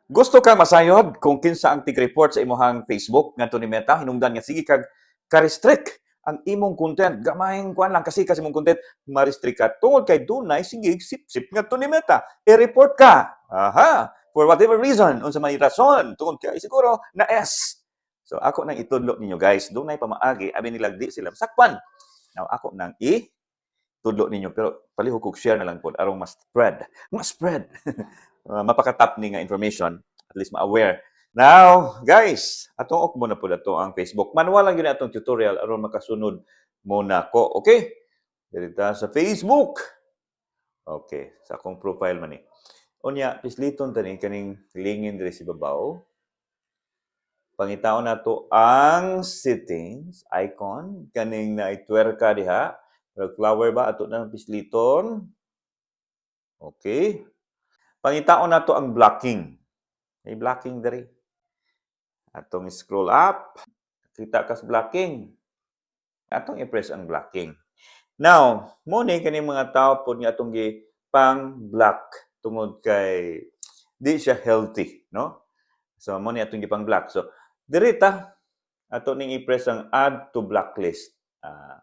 Gusto kang masayod kung kinsa ang tig-report sa imong Facebook ngadto ni Meta, hinungdan nga sige kag ka-restrict ang imong content. Gamayng kuan lang kasi imong content ma-restrict ka tungod kay dunay sige sip-sip ngadto ni Meta. I-report ka. Aha, for whatever reason, unsa may rason, tungod kay siguro na S. So ako nang itudlo ninyo guys, dunay pamaagi abi nila di sila sakpan. Now ako nang tudlo ninyo pero palihog kog share na lang pod aron mas spread. Mas spread. Mapakatap ni nga information, at least ma-aware. Now, guys, atong ok muna po na to ang Facebook. Manual lang yun atong tutorial aron makasunod muna ko. Okay? Dito sa Facebook. Okay, sa akong profile man ni. Unya, pisliton tani kaning lingin diri sa babaw. Pangitaon na to ang settings icon kaning na itwerka diha. Flower ba ato na pisliton. Okay. Pangitaon na to ang blocking. May blocking diri. Atong scroll up. Kita kas blocking. Atong i-press ang blocking. Now, mo ni kani mga tao pod nga atong gi pang-block tungod kay di siya healthy, no? So mo ni atong gi pang-block. So diri ta ato ning i-press ang add to blacklist.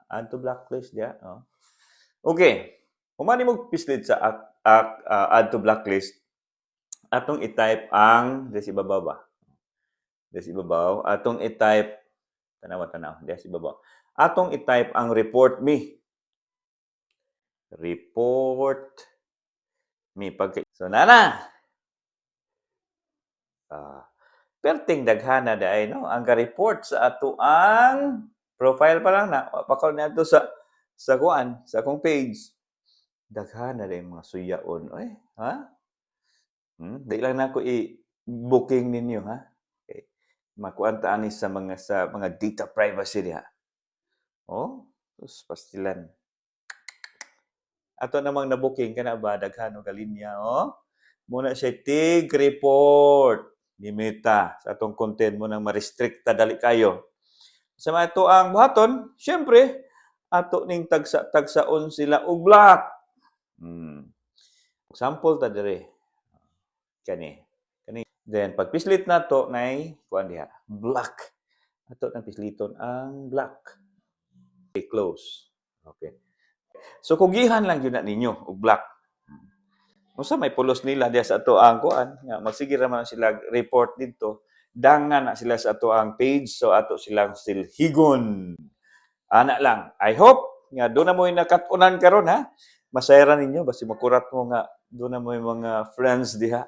Add to blacklist dia, oh. Okay. Humani mo pislit sa add to blacklist. Atong i-type ang desi ibabaw ba? Desi ibabaw. Atong i-type tanaw. Desi ibabaw. Atong i-type ang report me. Report me. So, nana! Perting daghana daay, no? Ang ka-report sa ato ang profile pa lang na. Pakal na ito sa kuan, sa akong page. Daghana daay mga suyaon. Oy, ha? Di lang na ako i-booking ninyo, ha? Okay. Makuan ta ani sa mga data privacy diha. Oh, sus pastilan. Ato namang na-booking kana ba daghano ka linya, oh. Muna siya tig-report ni Meta sa atong content mo nang ma-restricta dali kayo. Sa mga ito ang buhaton, syempre, ato ning tagsaon sila og block. Example ta dire. Kani. Then pagpislit nato nay kuan diha, block. Ato nang pisliton ang block. Okay, close. Okay. So kugihan lang yun na ninyo og block. Unsa may pulos nila diya sa ato ang kuan nga magsige ra man sila report didto, dangan na sila sa ato ang page so ato silang silhigon. Ana lang. I hope nga do na mo nakat-unan karon ha. Masayra ninyo basi makurat mo nga do na mo mga friends diha